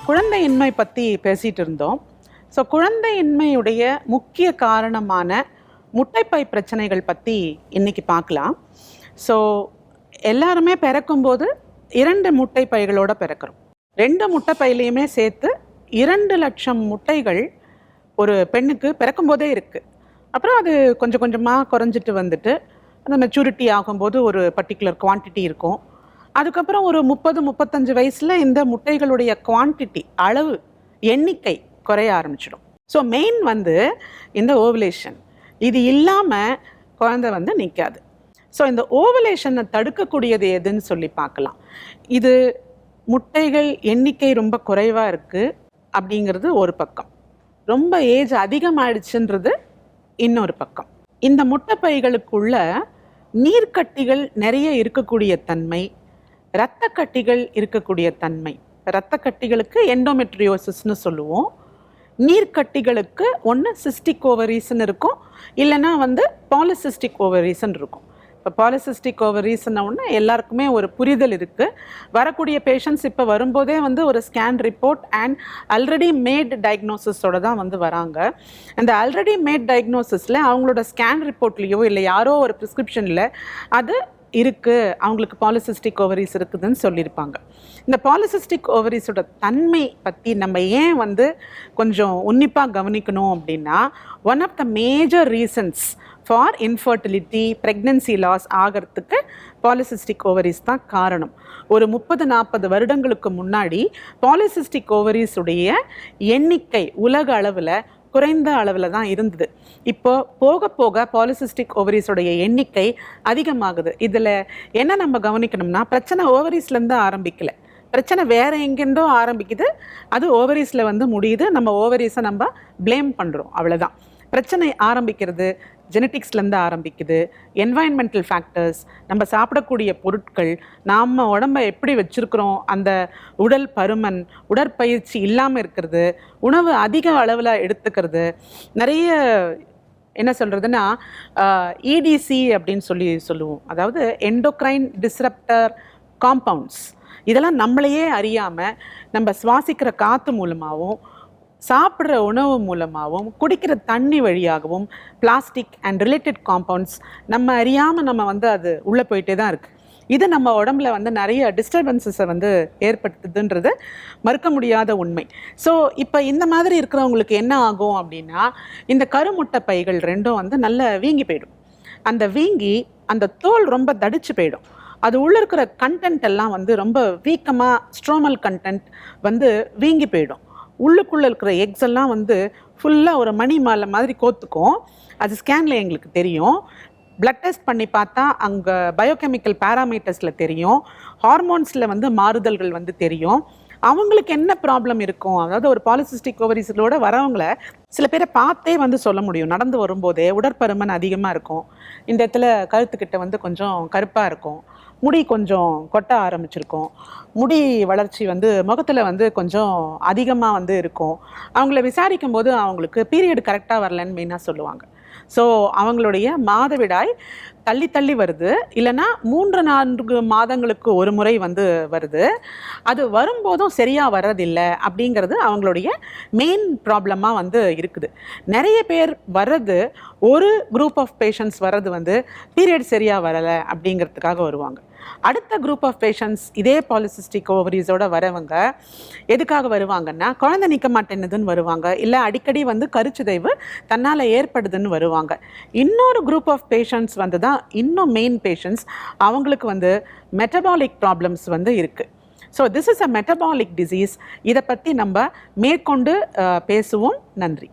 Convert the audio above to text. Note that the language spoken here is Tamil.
குழந்தையின்மை பற்றி பேசிகிட்டு இருந்தோம். ஸோ குழந்தையின்மையுடைய முக்கிய காரணமான முட்டைப்பை பிரச்சனைகள் பற்றி இன்றைக்கி பார்க்கலாம். ஸோ எல்லாருமே பிறக்கும்போது 2 முட்டைப்பைகளோடு பிறக்கிறோம். 2 முட்டைப்பையிலையுமே சேர்த்து 2 லட்சம் முட்டைகள் ஒரு பெண்ணுக்கு பிறக்கும்போதே இருக்குது. அப்புறம் அது கொஞ்சம் கொஞ்சமாக குறைஞ்சிட்டு வந்துட்டு அந்த மெச்சூரிட்டி ஆகும்போது ஒரு பர்டிகுலர் குவான்டிட்டி இருக்கும். அதுக்கப்புறம் ஒரு 30-35 வயசில் இந்த முட்டைகளுடைய குவான்டிட்டி, அளவு, எண்ணிக்கை குறைய ஆரம்பிச்சிடும். ஸோ மெயின் இந்த ஓவலேஷன், இது இல்லாமல் குழந்தை நிற்காது. ஸோ இந்த ஓவலேஷனை தடுக்கக்கூடியது எதுன்னு சொல்லி பார்க்கலாம். இது முட்டைகள் எண்ணிக்கை ரொம்ப குறைவாக இருக்குது அப்படிங்கிறது ஒரு பக்கம், ரொம்ப ஏஜ் அதிகமாகிடுச்சுன்றது இன்னொரு பக்கம். இந்த முட்டைப்பைகளுக்குள்ள நீர்க்கட்டிகள் நிறைய இருக்கக்கூடிய தன்மை, இரத்த கட்டிகள் இருக்கக்கூடிய தன்மை. இரத்த கட்டிகளுக்கு எண்டோமெட்ரியோசிஸ்னு சொல்லுவோம். நீர்க்கட்டிகளுக்கு ஒன்று சிஸ்டிக் ஓவரீஸ்ன்னு இருக்கும், இல்லைன்னா பாலிசிஸ்டிக் ஓவரீஸ்ன்னு இருக்கும். இப்போ பாலிசிஸ்டிக் ஓவரீஸ்ன்னு ஒன்று எல்லாருக்குமே ஒரு புரிதல் இருக்குது. வரக்கூடிய பேஷண்ட்ஸ் இப்போ வரும்போதே ஒரு scan report and already made டயக்னோசிஸோடு தான் வராங்க. அந்த ஆல்ரெடி மேட் டயக்னோசிஸில் அவங்களோட ஸ்கேன் ரிப்போர்ட்லேயோ இல்லை யாரோ ஒரு ப்ரிஸ்கிரிப்ஷனில் அது இருக்குது, அவங்களுக்கு பாலிசிஸ்டிக் ஓவரீஸ் இருக்குதுன்னு சொல்லியிருப்பாங்க. இந்த பாலிசிஸ்டிக் ஓவரீஸோட தன்மை பற்றி நம்ம ஏன் கொஞ்சம் உன்னிப்பாக கவனிக்கணும் அப்படின்னா, one of the major reasons for infertility, pregnancy loss ஆகிறதுக்கு பாலிசிஸ்டிக் ஓவரீஸ் தான் காரணம். ஒரு 30-40 வருடங்களுக்கு முன்னாடி பாலிசிஸ்டிக் ஓவரீஸுடைய எண்ணிக்கை உலக அளவில் குறைந்த அளவில் தான் இருந்தது. இப்போ போக போக பாலிசிஸ்டிக் ஓவரீஸோடைய எண்ணிக்கை அதிகமாகுது. இதில் என்ன நம்ம கவனிக்கணும்னா, பிரச்சனை ஓவரீஸ்லேருந்து ஆரம்பிக்கலை, பிரச்சனை வேறு எங்கேருந்தோ ஆரம்பிக்குது, அது ஓவரீஸில் முடியுது. நம்ம ஓவரீஸை நம்ம ப்ளேம் பண்ணுறோம், அவ்வளோதான். பிரச்சனை ஆரம்பிக்கிறது ஜெனட்டிக்ஸ்லேருந்து ஆரம்பிக்குது. என்வாயன்மெண்டல் ஃபேக்டர்ஸ், நம்ம சாப்பிடக்கூடிய பொருட்கள், நாம் உடம்பை எப்படி வச்சுருக்கிறோம், அந்த உடல் பருமன், உடற்பயிற்சி இல்லாமல் இருக்கிறது, உணவு அதிக அளவில் எடுத்துக்கிறது, நிறைய என்ன சொல்கிறதுனா இடிசி அப்படின்னு சொல்லுவோம். அதாவது எண்டோக்ரைன் டிஸ்ரப்டர் காம்பவுண்ட்ஸ். இதெல்லாம் நம்மளையே அறியாமல் நம்ம சுவாசிக்கிற காற்று மூலமாகவும், சாப்பிட்ற உணவு மூலமாகவும், குடிக்கிற தண்ணி வழியாகவும் பிளாஸ்டிக் அண்ட் ரிலேட்டட் காம்பவுண்ட்ஸ் நம்ம அறியாமல் நம்ம அது உள்ளே போயிட்டே தான் இருக்குது. இது நம்ம உடம்புல நிறைய டிஸ்டர்பன்ஸஸை ஏற்படுத்துதுன்றது மறுக்க முடியாத உண்மை. ஸோ இப்போ இந்த மாதிரி இருக்கிறவங்களுக்கு என்ன ஆகும் அப்படின்னா, இந்த கருமுட்டை பைகள் ரெண்டும் நல்லா வீங்கி போயிடும். அந்த வீங்கி அந்த தோல் ரொம்ப தடிச்சு போயிடும். அது உள்ளே இருக்கிற கண்டென்ட் எல்லாம் ரொம்ப வீக்கமாக, ஸ்ட்ரோமல் கண்டென்ட் வீங்கி போயிடும். உள்ளுக்குள்ளே இருக்கிற எக்ஸ் எல்லாம் ஃபுல்லாக ஒரு மணி மாலை மாதிரி கோத்துக்கும். அது ஸ்கேனில் எங்களுக்கு தெரியும். பிளட் டெஸ்ட் பண்ணி பார்த்தா அங்கே பயோகெமிக்கல் பேராமீட்டர்ஸில் தெரியும். ஹார்மோன்ஸில் மாறுதல்கள் தெரியும். அவங்களுக்கு என்ன ப்ராப்ளம் இருக்கும், அதாவது ஒரு பாலிசிஸ்டிக் ஓவரீஸோட வரவங்களை சில பேரை பார்த்தே சொல்ல முடியும். நடந்து வரும்போதே உடற்பருமன் அதிகமாக இருக்கும், இந்த இடத்துல கழுத்துக்கிட்ட கொஞ்சம் கருப்பாக இருக்கும், முடி கொஞ்சம் கொட்ட ஆரம்பிச்சிருக்கும், முடி வளர்ச்சி முகத்தில் கொஞ்சம் அதிகமாக இருக்கும். அவங்கள விசாரிக்கும் போது அவங்களுக்கு பீரியட் கரெக்டாக வரலன்னு மெயினாக சொல்லுவாங்க. ஸோ அவங்களுடைய மாதவிடாய் தள்ளி தள்ளி வருது, இல்லைன்னா 3-4 மாதங்களுக்கு ஒரு முறை வருது. அது வரும்போதும் சரியாக வர்றதில்லை அப்படிங்கிறது அவங்களுடைய மெயின் ப்ராப்ளமாக இருக்குது. நிறைய பேர் வர்றது, ஒரு குரூப் ஆஃப் பேஷண்ட்ஸ் வர்றது பீரியட் சரியாக வரலை அப்படிங்கிறதுக்காக வருவாங்க. அடுத்த குரூப் ஆஃப் பேஷண்ட்ஸ் இதே பாலிசிஸ்டிக் ஓவரீஸோட வரவங்க எதுக்காக வருவாங்கன்னா, குழந்தை நிற்க மாட்டேன்னுதுன்னு வருவாங்க, இல்லை அடிக்கடி கருச்சிதைவு தன்னால் ஏற்படுதுன்னு வருவாங்க. இன்னொரு குரூப் ஆஃப் பேஷண்ட்ஸ் தான் இன்னும் மெயின் பேஷண்ட்ஸ், அவங்களுக்கு மெட்டபாலிக் ப்ராப்ளம்ஸ் இருக்குது. So this is a metabolic disease. இதை பற்றி நம்ம மேற்கொண்டு பேசுவோம். நன்றி.